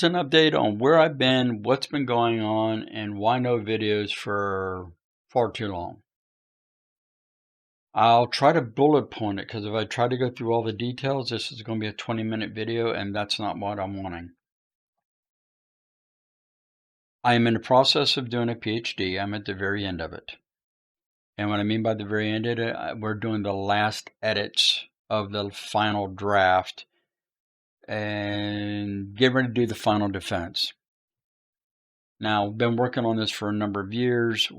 An update on where I've been, what's been going on, and why no videos for far too long. I'll try to bullet point it because if I try to go through all the details, this is going to be a 20-minute video, and that's not what I'm wanting. I am in the process of doing a PhD. I'm at the very end of it. And what I mean by the very end of it, we're doing the last edits of the final draft and get ready to do the final defense. Now, we've been working on this for a number of years.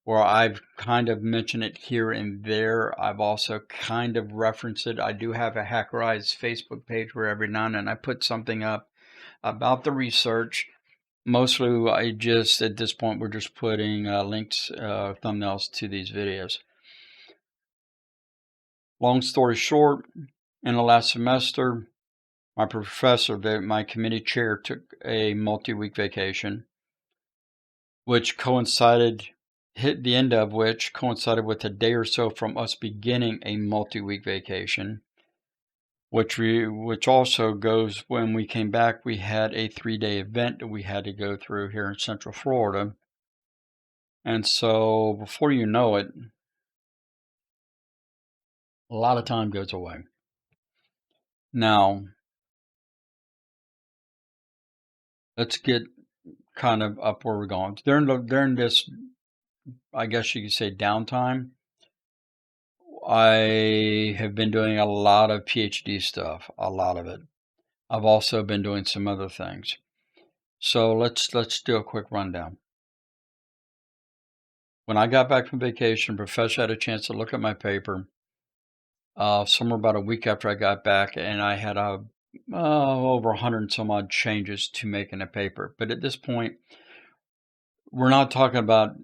I've kind of mentioned it here and there. I've also kind of referenced it. I do have a Hackerize Facebook page where every now and then I put something up about the research. Mostly, at this point, we're just putting links, thumbnails to these videos. Long story short, in the last semester, my professor, my committee chair, took a multi-week vacation, which coincided with a day or so from us beginning a multi-week vacation, which also goes when we came back, we had a 3-day event that we had to go through here in Central Florida. And so before you know it, a lot of time goes away. Now, let's get kind of up where we're going. During this, I guess you could say, downtime, I have been doing a lot of PhD stuff, a lot of it. I've also been doing some other things. So let's do a quick rundown. When I got back from vacation, Professor had a chance to look at my paper somewhere about a week after I got back, and I had over 100 and some odd changes to make in the paper. But at this point, we're not talking about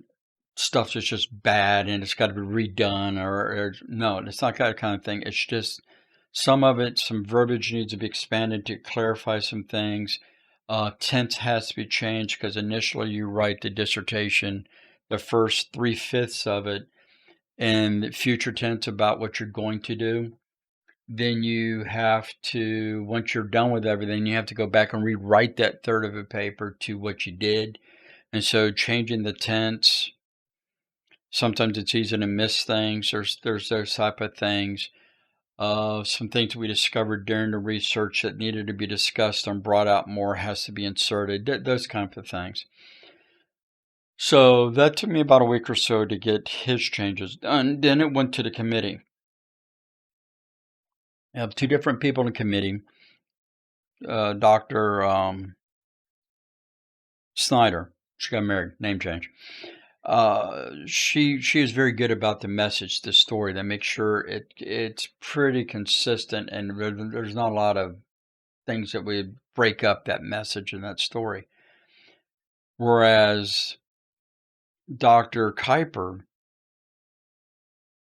stuff that's just bad and it's got to be redone or no, it's not that kind of thing. It's just some verbiage needs to be expanded to clarify some things. Tense has to be changed because initially you write the dissertation, the first 3/5 of it, and future tense about what you're going to do. Then you have to, once you're done with everything, you have to go back and rewrite that third of the paper to what you did. And so changing the tense, sometimes it's easy to miss things. There's those type of things. Some things we discovered during the research that needed to be discussed and brought out more has to be inserted, those kinds of things. So that took me about a week or so to get his changes done. Then it went to the committee. I have two different people in the committee. Dr. Snyder, she got married, name change. She is very good about the message, the story, that makes sure it's pretty consistent, and there's not a lot of things that would break up that message and that story. Whereas Dr. Kuiper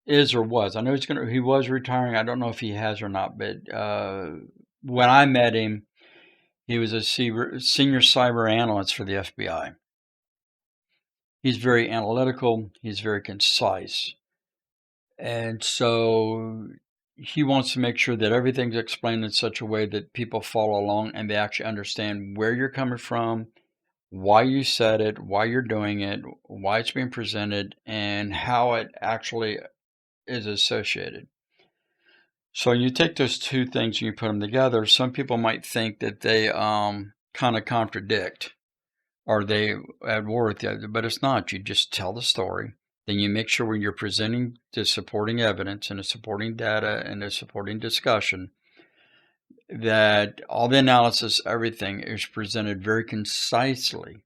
is or was, I know he was retiring. I don't know if he has or not, but when I met him, he was a senior cyber analyst for the FBI. He's very analytical. He's very concise. And so he wants to make sure that everything's explained in such a way that people follow along and they actually understand where you're coming from, why you said it, why you're doing it, why it's being presented, and how it actually is associated. So you take those two things and you put them together. Some people might think that they kind of contradict or they at war with the other, but it's not. You just tell the story. Then you make sure when you're presenting the supporting evidence and the supporting data and the supporting discussion that all the analysis, everything is presented very concisely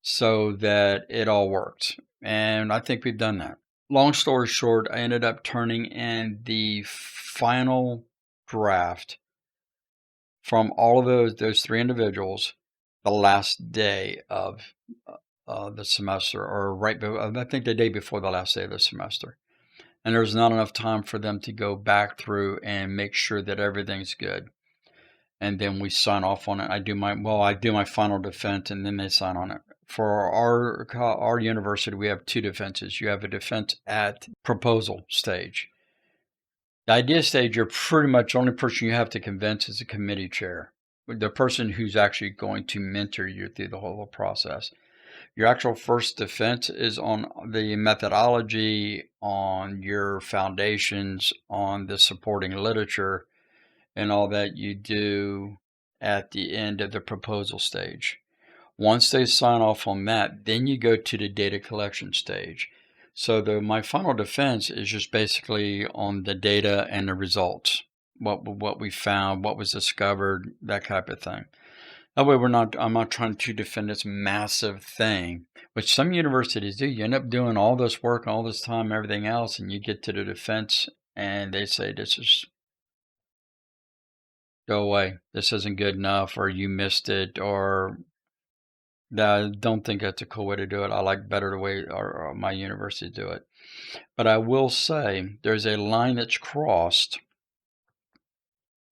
so that it all works. And I think we've done that. Long story short, I ended up turning in the final draft from all of those three individuals the last day of the semester, or I think the day before the last day of the semester. And there's not enough time for them to go back through and make sure that everything's good. And then we sign off on it. I do my final defense, and then they sign on it. For our university, we have two defenses. You have a defense at proposal stage. The idea stage, you're pretty much the only person you have to convince is the committee chair. the person who's actually going to mentor you through the whole process. Your actual first defense is on the methodology, on your foundations, on the supporting literature, and all that you do at the end of the proposal stage. Once they sign off on that, then you go to the data collection stage. So my final defense is just basically on the data and the results, what we found, what was discovered, that type of thing. That way I'm not trying to defend this massive thing, which some universities do. You end up doing all this work, all this time, everything else, and you get to the defense and they say, go away. This isn't good enough, or you missed it, or I don't think that's a cool way to do it. I like better the way my university do it. But I will say there's a line that's crossed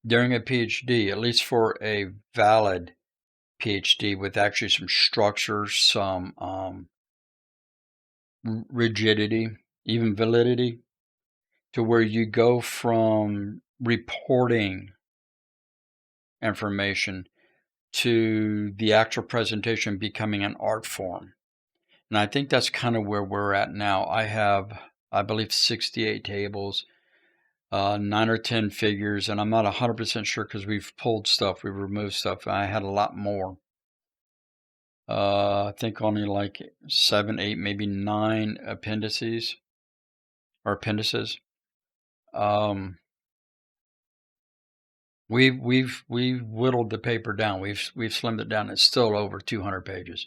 during a PhD, at least for a valid PhD with actually some structure, some rigidity, even validity, to where you go from reporting information to the actual presentation becoming an art form. And I think that's kind of where we're at now. I have, I believe, 68 tables, 9 or 10 figures, and I'm not 100% sure because we've pulled stuff, we've removed stuff. I had a lot more. I think only like 7, 8, maybe 9 appendices or appendices. We've whittled the paper down. We've slimmed it down. It's still over 200 pages,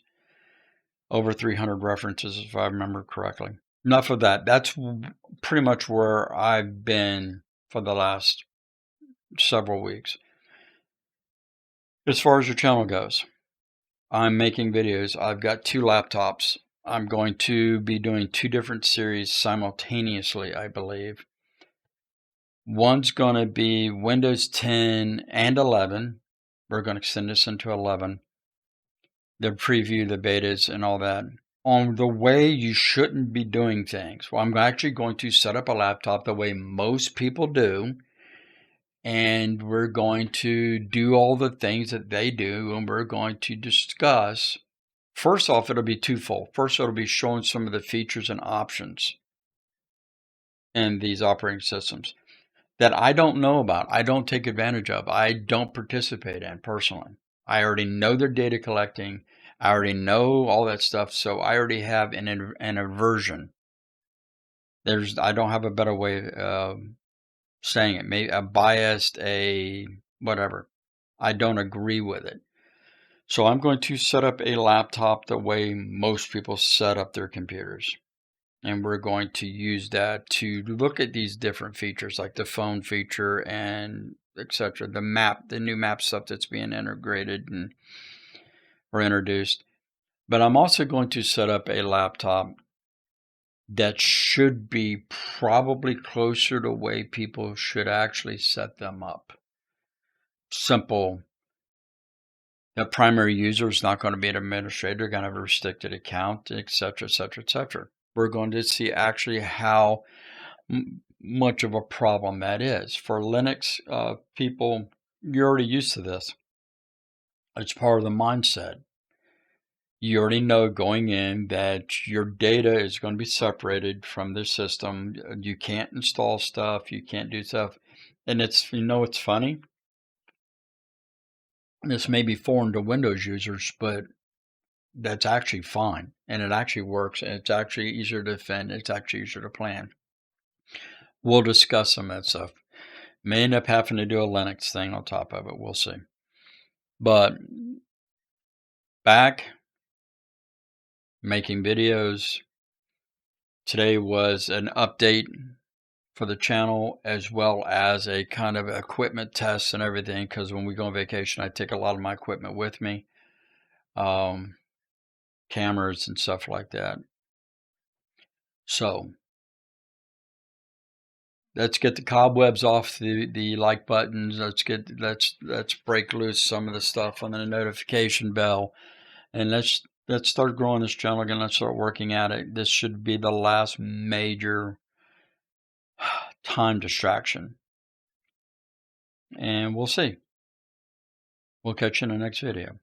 over 300 references, if I remember correctly. Enough of that. That's pretty much where I've been for the last several weeks. As far as your channel goes, I'm making videos. I've got 2 laptops. I'm going to be doing 2 different series simultaneously, I believe. One's going to be Windows 10 and 11. We're going to extend this into 11. The preview, the betas, and all that. On the way you shouldn't be doing things. Well, I'm actually going to set up a laptop the way most people do. And we're going to do all the things that they do. And we're going to discuss. First off, it'll be twofold. First, it'll be showing some of the features and options in these operating systems that I don't know about, I don't take advantage of, I don't participate in personally. I already know they're data collecting. I already know all that stuff, so I already have an aversion. I don't have a better way of saying it. Maybe a biased, a whatever. I don't agree with it. So I'm going to set up a laptop the way most people set up their computers. And we're going to use that to look at these different features like the phone feature and etc. The new map stuff that's being integrated and or introduced. But I'm also going to set up a laptop that should be probably closer to the way people should actually set them up. Simple. The primary user is not going to be an administrator, going to have a restricted account, etc., etc., etc. We're going to see actually how much of a problem that is. For Linux people, you're already used to this. It's part of the mindset. You already know going in that your data is going to be separated from the system. You can't install stuff. You can't do stuff. And it's funny. This may be foreign to Windows users, but that's actually fine. And it actually works. And it's actually easier to defend. It's actually easier to plan. We'll discuss some of that stuff. May end up having to do a Linux thing on top of it. We'll see. But back making videos. Today was an update for the channel as well as a kind of equipment test and everything, because when we go on vacation, I take a lot of my equipment with me. Cameras and stuff like that. So let's get the cobwebs off the like buttons. Let's break loose some of the stuff on the notification bell, and let's start growing this channel again. Let's start working at it. This should be the last major time distraction, and we'll see. We'll catch you in the next video.